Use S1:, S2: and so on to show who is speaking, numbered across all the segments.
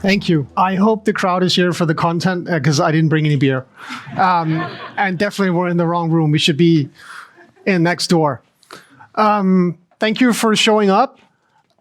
S1: Thank you. I hope the crowd is here for the content because I didn't bring any beer. And definitely we're in the wrong room. We should be in next door. Thank you for showing up.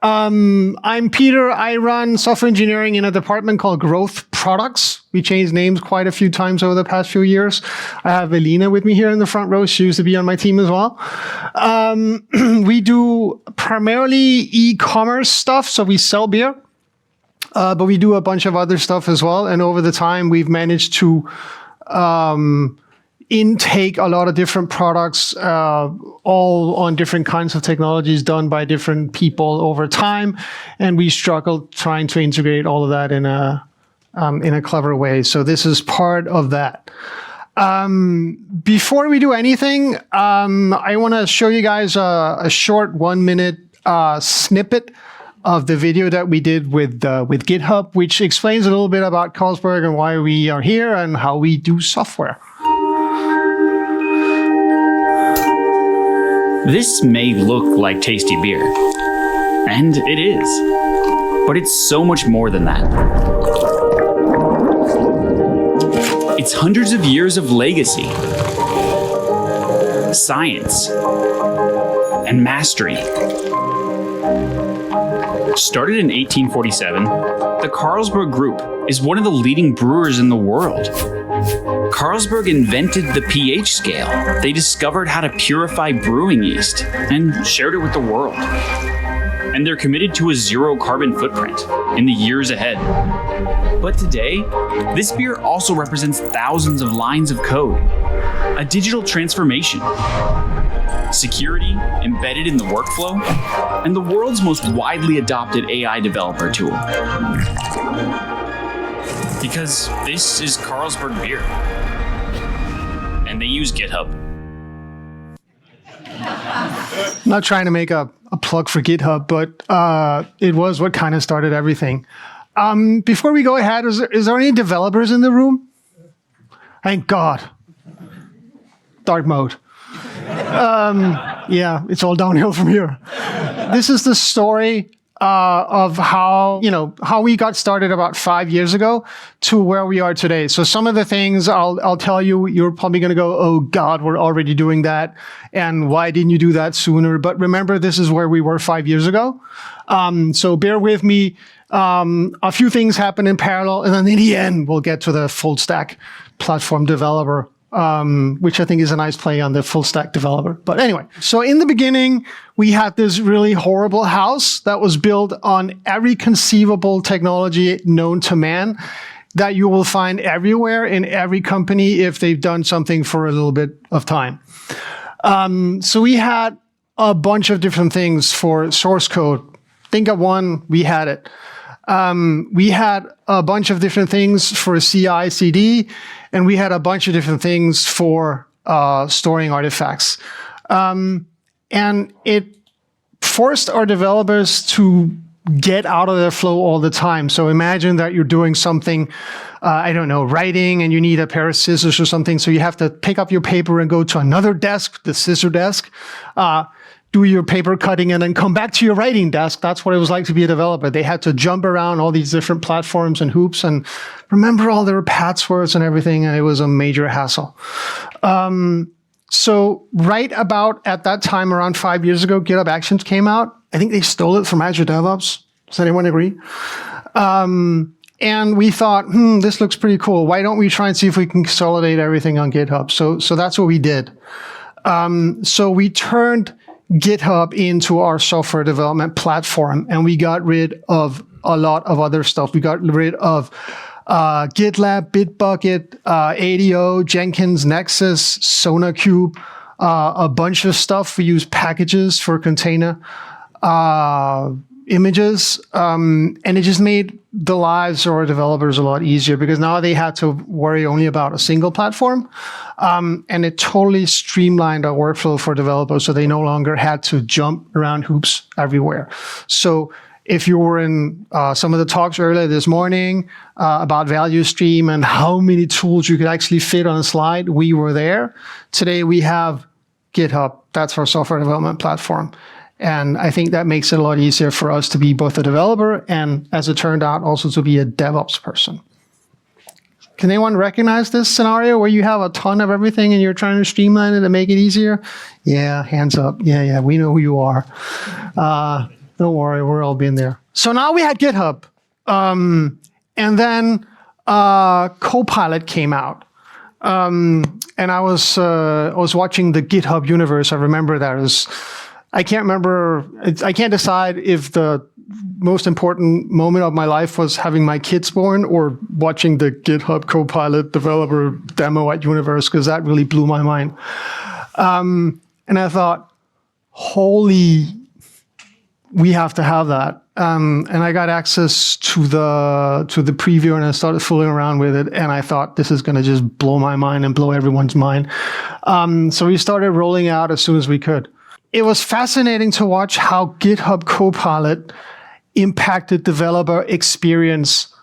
S1: I'm Peter. I run software engineering in a department called Growth Products. We changed names quite a few times over the past few years. I have Elena with me here in the front row. She used to be on my team as well. We do primarily e-commerce stuff, so we sell beer. But we do a bunch of other stuff as well. And over the time, we've managed to intake a lot of different products, all on different kinds of technologies done by different people over time. And we struggled trying to integrate all of that in a clever way. So this is part of that. Before we do anything, I want to show you guys a short 1-minute snippet of the video that we did with GitHub, which explains a little bit about Carlsberg and why we are here and how we do software.
S2: This may look like tasty beer, and it is, but it's so much more than that. It's hundreds of years of legacy, science, and mastery. Started in 1847, the Carlsberg Group is one of the leading brewers in the world. Carlsberg invented the pH scale. They discovered how to purify brewing yeast and shared it with the world. And they're committed to a zero carbon footprint in the years ahead. But today, this beer also represents thousands of lines of code, a digital transformation, security embedded in the workflow, and the world's most widely adopted AI developer tool. Because this is Carlsberg beer. And they use GitHub.
S1: Not trying to make a plug for GitHub, but it was what kind of started everything. Before we go ahead, is there any developers in the room? Thank God. Dark mode. Yeah, it's all downhill from here. This is the story of how we got started about 5 years ago to where we are today. So some of the things I'll tell you, you're probably going to go, oh God, we're already doing that. And why didn't you do that sooner? But remember, this is where we were 5 years ago. So bear with me. A few things happen in parallel. And then in the end, we'll get to the full stack platform developer, which I think is a nice play on the full stack developer. But anyway, so in the beginning, we had this really horrible house that was built on every conceivable technology known to man that you will find everywhere in every company if they've done something for a little bit of time. So we had a bunch of different things for source code. Think of one, we had it. We had a bunch of different things for CI/CD, and we had a bunch of different things for storing artifacts. And it forced our developers to get out of their flow all the time. So imagine that you're doing something, I don't know, writing, and you need a pair of scissors or something. So you have to pick up your paper and go to another desk, the scissor desk, do your paper cutting, and then come back to your writing desk. That's what it was like to be a developer. They had to jump around all these different platforms and hoops and remember all their passwords and everything. And it was a major hassle. So right about at that time, around 5 years ago, GitHub Actions came out. I think they stole it from Azure DevOps. Does anyone agree? And we thought, this looks pretty cool. Why don't we try and see if we can consolidate everything on GitHub? So that's what we did. So we turned GitHub into our software development platform, and we got rid of a lot of other stuff. We got rid of GitLab, Bitbucket, ADO, Jenkins, Nexus, SonarQube, a bunch of stuff. We use packages for container images, and it just made the lives of our developers a lot easier because now they had to worry only about a single platform, and it totally streamlined our workflow for developers, so they no longer had to jump around hoops everywhere. So if you were in some of the talks earlier this morning about value stream and how many tools you could actually fit on a slide, we were there. Today we have GitHub. That's our software development platform. And I think that makes it a lot easier for us to be both a developer and, as it turned out, also to be a DevOps person. Can anyone recognize this scenario where you have a ton of everything and you're trying to streamline it and make it easier? Yeah, hands up. Yeah, we know who you are. Don't worry, we're all been there. So now we had GitHub. And then Copilot came out. And I was watching the GitHub universe. I remember that. I can't decide if the most important moment of my life was having my kids born or watching the GitHub Copilot developer demo at Universe, because that really blew my mind. And I thought, we have to have that. And I got access to the preview, and I started fooling around with it. And I thought, this is going to just blow my mind and blow everyone's mind. So we started rolling out as soon as we could. It was fascinating to watch how GitHub Copilot impacted developer experience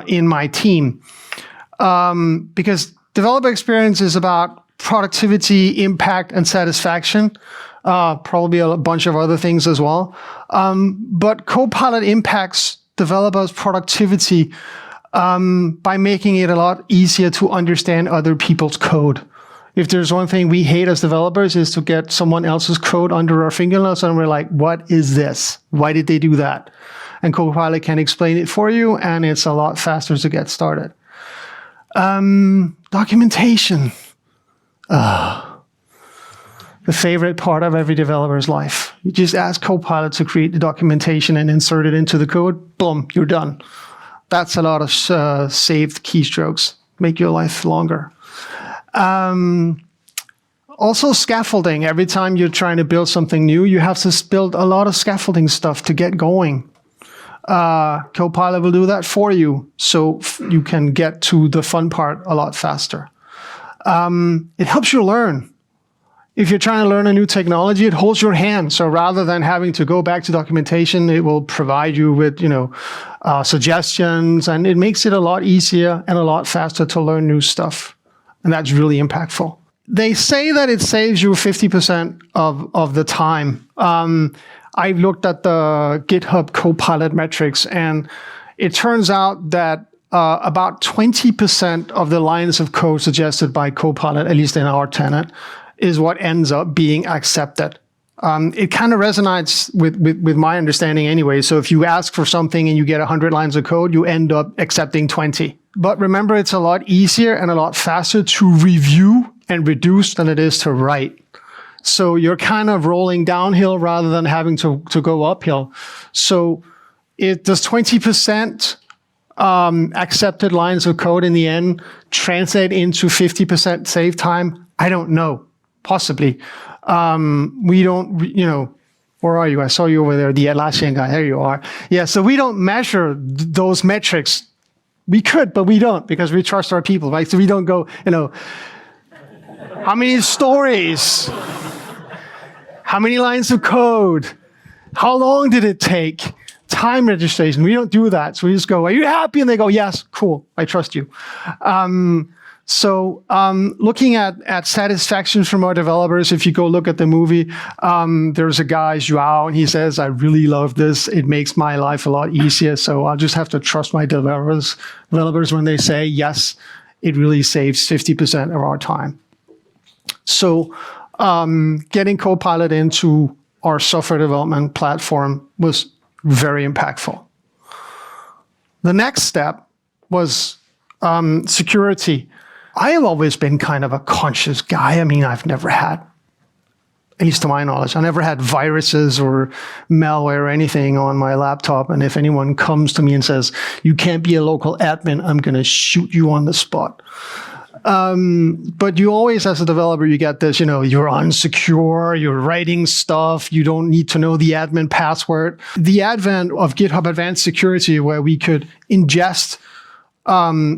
S1: in my team. Because developer experience is about productivity, impact, and satisfaction. Probably a bunch of other things as well. But Copilot impacts developers' productivity by making it a lot easier to understand other people's code. If there's one thing we hate as developers is to get someone else's code under our fingernails and we're like, what is this? Why did they do that? And Copilot can explain it for you, and it's a lot faster to get started. Documentation. The favorite part of every developer's life. You just ask Copilot to create the documentation and insert it into the code. Boom, you're done. That's a lot of saved keystrokes. Make your life longer. Also scaffolding. Every time you're trying to build something new, you have to build a lot of scaffolding stuff to get going. Copilot will do that for you, so you can get to the fun part a lot faster. It helps you learn. If you're trying to learn a new technology, it holds your hand. So rather than having to go back to documentation, it will provide you with, suggestions, and it makes it a lot easier and a lot faster to learn new stuff. And that's really impactful. They say that it saves you 50% of the time. I looked at the GitHub Copilot metrics, and it turns out that about 20% of the lines of code suggested by Copilot, at least in our tenant, is what ends up being accepted. It kind of resonates with my understanding anyway. So if you ask for something and you get 100 lines of code, you end up accepting 20. But remember, it's a lot easier and a lot faster to review and reduce than it is to write. So you're kind of rolling downhill rather than having to go uphill. So does 20% accepted lines of code in the end translate into 50% save time? I don't know. Possibly. We don't, where are you? I saw you over there, the Atlassian guy. There you are. Yeah, so we don't measure those metrics. We could, but we don't, because we trust our people, right? So we don't go, how many stories? How many lines of code? How long did it take? Time registration. We don't do that. So we just go, are you happy? And they go, yes, cool. I trust you. Looking at satisfaction from our developers, if you go look at the movie, there's a guy, Joao, and he says, I really love this. It makes my life a lot easier. So I'll just have to trust my developers when they say, yes, it really saves 50% of our time. So getting Copilot into our software development platform was very impactful. The next step was security. I have always been kind of a conscious guy. I mean, I've never had, at least to my knowledge, I never had viruses or malware or anything on my laptop. And if anyone comes to me and says, you can't be a local admin, I'm going to shoot you on the spot. But you always, as a developer, you get this, you're unsecure, you're writing stuff, you don't need to know the admin password. The advent of GitHub Advanced Security, where we could ingest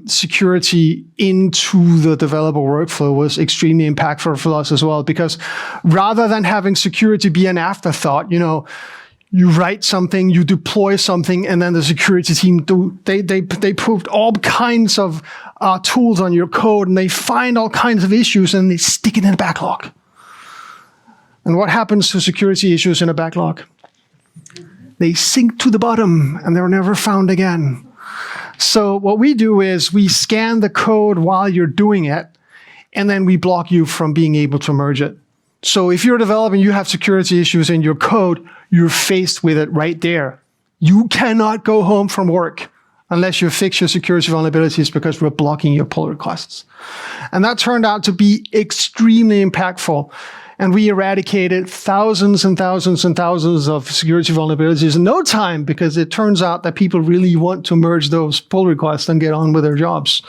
S1: security into the developer workflow, was extremely impactful for us as well, because rather than having security be an afterthought, you write something, you deploy something, and then the security team they put all kinds of tools on your code, and they find all kinds of issues, and they stick it in a backlog. And what happens to security issues in a backlog? They sink to the bottom and they're never found again. So what we do is we scan the code while you're doing it, and then we block you from being able to merge it. So if you're developing, you have security issues in your code, you're faced with it right there. You cannot go home from work unless you fix your security vulnerabilities because we're blocking your pull requests. And that turned out to be extremely impactful. And we eradicated thousands and thousands and thousands of security vulnerabilities in no time, because it turns out that people really want to merge those pull requests and get on with their jobs.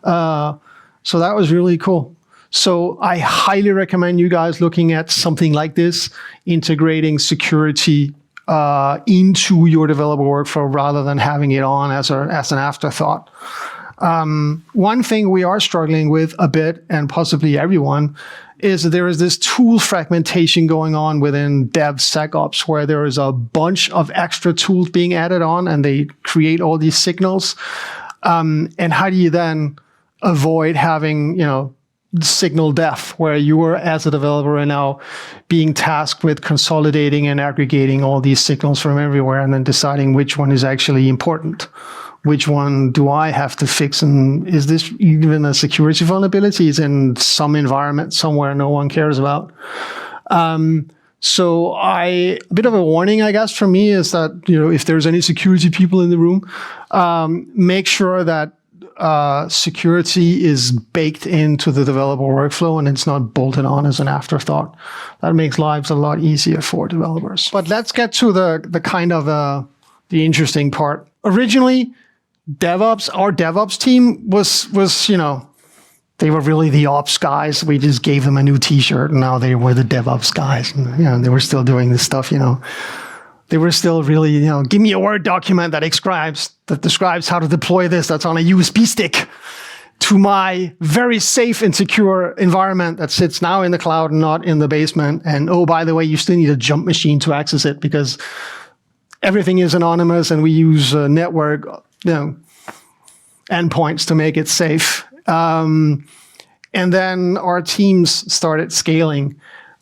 S1: So that was really cool. So I highly recommend you guys looking at something like this, integrating security into your developer workflow rather than having it on as an afterthought. One thing we are struggling with a bit, and possibly everyone, is that there is this tool fragmentation going on within DevSecOps, where there is a bunch of extra tools being added on, and they create all these signals. And how do you then avoid having, signal death, where you are, as a developer, are now being tasked with consolidating and aggregating all these signals from everywhere and then deciding which one is actually important? Which one do I have to fix? And is this even a security vulnerability? It's in some environment somewhere no one cares about. So a bit of a warning, I guess, for me is that, if there's any security people in the room, make sure that security is baked into the developer workflow and it's not bolted on as an afterthought. That makes lives a lot easier for developers. But let's get to the kind of the interesting part. Originally, our DevOps team was they were really the ops guys. We just gave them a new T-shirt, and now they were the DevOps guys. And, they were still doing this stuff. They were still really, give me a Word document that describes how to deploy this that's on a USB stick to my very safe and secure environment that sits now in the cloud and not in the basement. And oh, by the way, you still need a jump machine to access it because everything is anonymous, and we use network endpoints to make it safe. And then our teams started scaling.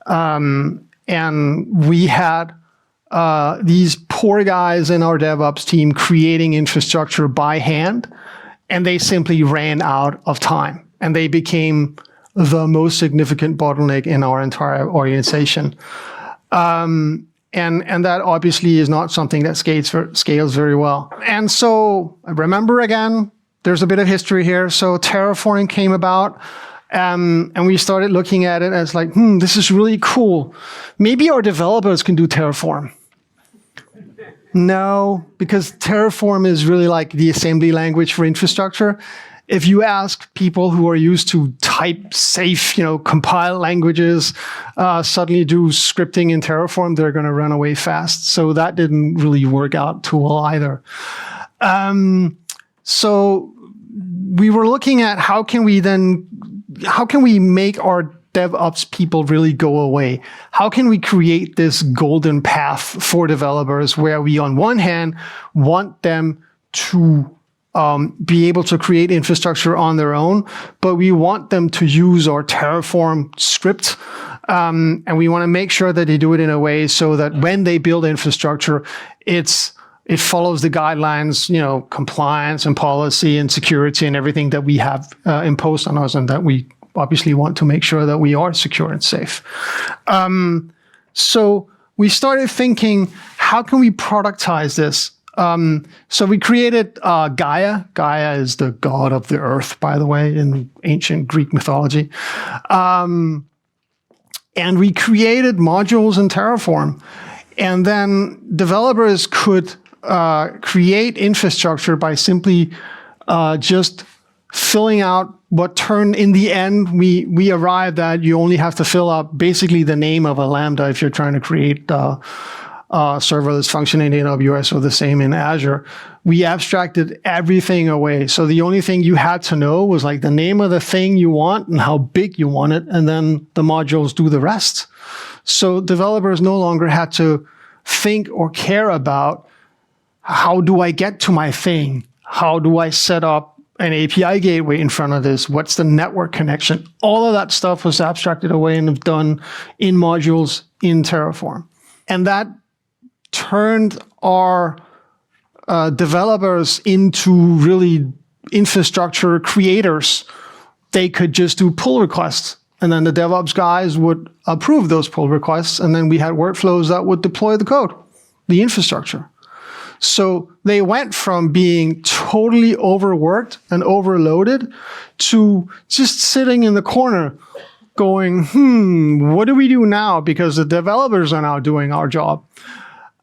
S1: And we had these poor guys in our DevOps team creating infrastructure by hand, and they simply ran out of time. And they became the most significant bottleneck in our entire organization. And that obviously is not something that scales very well. And so remember, again, there's a bit of history here. So Terraforming came about, and we started looking at it as like, this is really cool. Maybe our developers can do Terraform. No, because Terraform is really like the assembly language for infrastructure. If you ask people who are used to type safe, compile languages, suddenly do scripting in Terraform, they're going to run away fast. So that didn't really work out too well either. So we were looking at how can we make our DevOps people really go away? How can we create this golden path for developers where we, on one hand, want them to be able to create infrastructure on their own, but we want them to use our Terraform script, and we want to make sure that they do it in a way so that when they build infrastructure, it follows the guidelines, compliance and policy and security and everything that we have imposed on us, and that we obviously want to make sure that we are secure and safe. So we started thinking, how can we productize this? So we created Gaia. Gaia is the god of the earth, by the way, in ancient Greek mythology. And we created modules in Terraform. And then developers could create infrastructure by simply just filling out what turned in the end. We arrived at you only have to fill out basically the name of a Lambda if you're trying to create serverless function in AWS or the same in Azure. We abstracted everything away. So the only thing you had to know was like the name of the thing you want and how big you want it, and then the modules do the rest. So developers no longer had to think or care about how do I get to my thing? How do I set up an API gateway in front of this? What's the network connection? All of that stuff was abstracted away and done in modules in Terraform. And that turned our developers into really infrastructure creators. They could just do pull requests, and then the DevOps guys would approve those pull requests, and then we had workflows that would deploy the code, the infrastructure. So they went from being totally overworked and overloaded to just sitting in the corner going, what do we do now? Because the developers are now doing our job.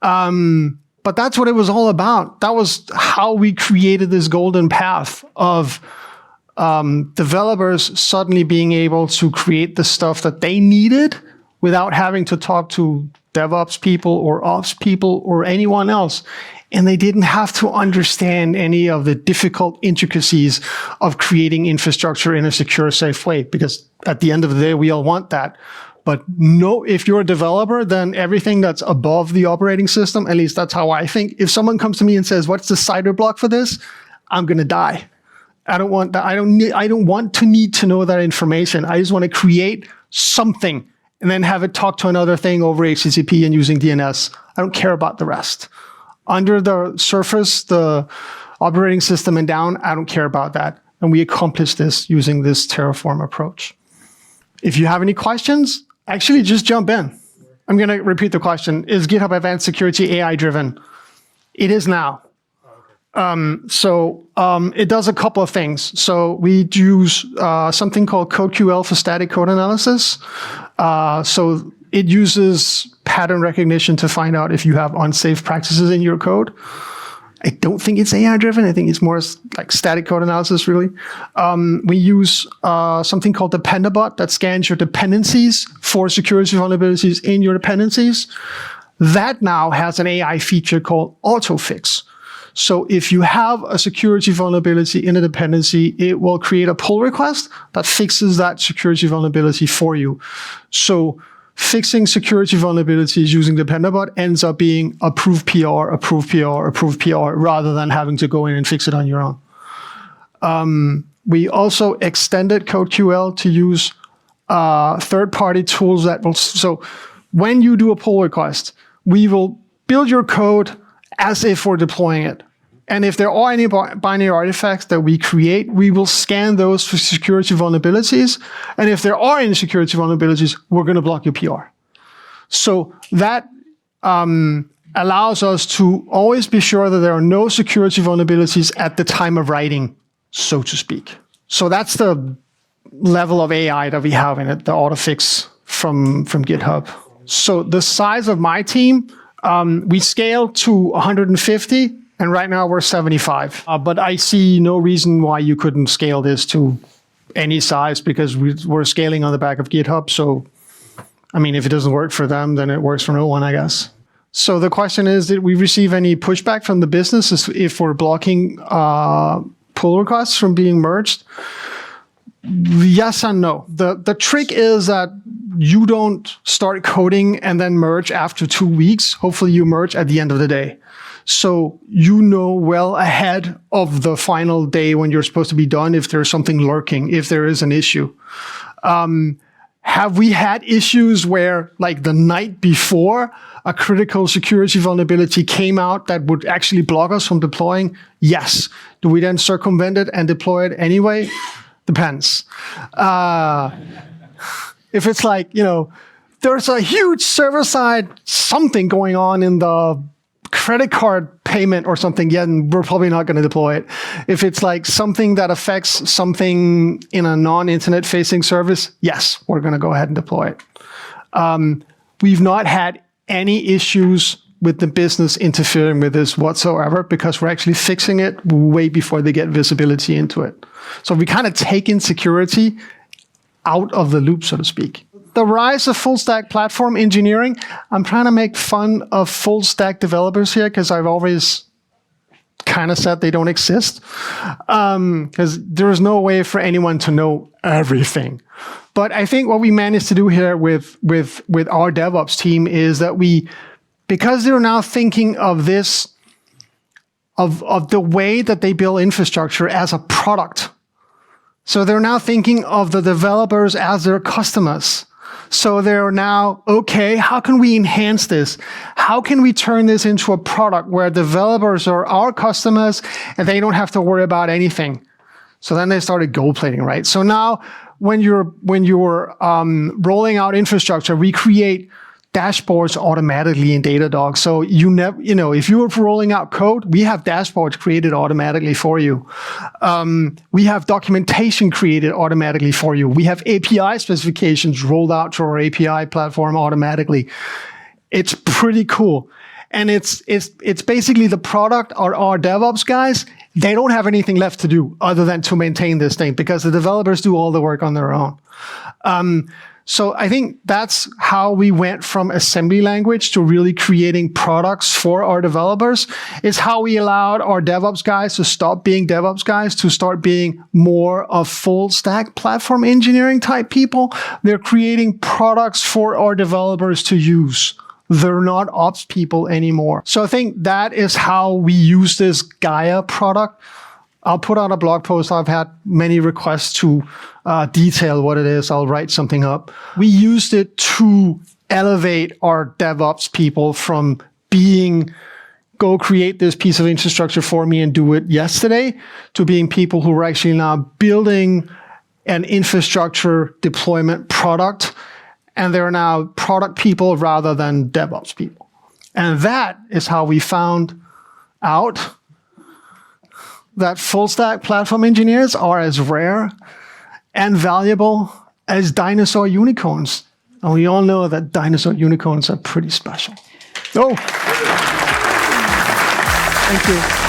S1: But that's what it was all about. That was how we created this golden path of developers suddenly being able to create the stuff that they needed without having to talk to DevOps people or Ops people or anyone else. And they didn't have to understand any of the difficult intricacies of creating infrastructure in a secure, safe way, because at the end of the day, we all want that. But no, if you're a developer, then everything that's above the operating system, at least that's how I think. If someone comes to me and says, what's the CIDR block for this? I'm going to die. I don't want that. I don't want to need to know that information. I just want to create something and then have it talk to another thing over HTTP and using DNS. I don't care about the rest. Under the surface, the operating system and down, I don't care about that. And we accomplish this using this Terraform approach. If you have any questions, actually just jump in. I'm going to repeat the question. Is GitHub Advanced Security AI driven? It is now. It does a couple of things. So we use something called CodeQL for static code analysis. So it uses pattern recognition to find out if you have unsafe practices in your code. I don't think it's AI driven. I think it's more like static code analysis, really. We use something called Dependabot that scans your dependencies for security vulnerabilities in your dependencies. That now has an AI feature called autofix. So if you have a security vulnerability in a dependency, it will create a pull request that fixes that security vulnerability for you. So fixing security vulnerabilities using Dependabot ends up being approve PR, approve PR, approve PR, rather than having to go in and fix it on your own. We also extended CodeQL to use third-party tools that will. So when you do a pull request, we will build your code as if we're deploying it. And if there are any binary artifacts that we create, we will scan those for security vulnerabilities. And if there are any security vulnerabilities, we're going to block your PR. So that allows us to always be sure that there are no security vulnerabilities at the time of writing, so to speak. So that's the level of AI that we have in it, the autofix from GitHub. So the size of my team, we scaled to 150, and right now we're 75. But I see no reason why you couldn't scale this to any size, because we're scaling on the back of GitHub. So, I mean, if it doesn't work for them, then it works for no one, I guess. So the question is, did we receive any pushback from the business if we're blocking pull requests from being merged? Yes and no. The trick is that you don't start coding and then merge after 2 weeks. Hopefully you merge at the end of the day. So you know well ahead of the final day when you're supposed to be done if there's something lurking, if there is an issue. Have we had issues where, like the night before, a critical security vulnerability came out that would actually block us from deploying? Yes. Do we then circumvent it and deploy it anyway? Depends. If it's like, there's a huge server-side something going on in the credit card payment or something, yeah, we're probably not going to deploy it. If it's like something that affects something in a non-internet facing service, yes, we're going to go ahead and deploy it. We've not had any issues with the business interfering with this whatsoever, because we're actually fixing it way before they get visibility into it. So we kind of taken security out of the loop, so to speak. The rise of full stack platform engineering. I'm trying to make fun of full stack developers here because I've always kind of said they don't exist, because there is no way for anyone to know everything. But I think what we managed to do here with our DevOps team is that because they're now thinking of this, of the way that they build infrastructure as a product. So they're now thinking of the developers as their customers. So they're now, okay, how can we enhance this? How can we turn this into a product where developers are our customers and they don't have to worry about anything? So then they started gold plating, right? So now when you're rolling out infrastructure, we create dashboards automatically in Datadog. So if you're rolling out code, we have dashboards created automatically for you. We have documentation created automatically for you. We have API specifications rolled out to our API platform automatically. It's pretty cool. And it's basically the product, our DevOps guys, they don't have anything left to do other than to maintain this thing because the developers do all the work on their own. So I think that's how we went from assembly language to really creating products for our developers. It's how we allowed our DevOps guys to stop being DevOps guys to start being more of full stack platform engineering type people. They're creating products for our developers to use. They're not ops people anymore. So I think that is how we use this Gaia product. I'll put out a blog post. I've had many requests to detail what it is. I'll write something up. We used it to elevate our DevOps people from being, go create this piece of infrastructure for me and do it yesterday, to being people who are actually now building an infrastructure deployment product. And they're now product people rather than DevOps people. And that is how we found out that full stack platform engineers are as rare and valuable as dinosaur unicorns. And we all know that dinosaur unicorns are pretty special. Oh, thank you.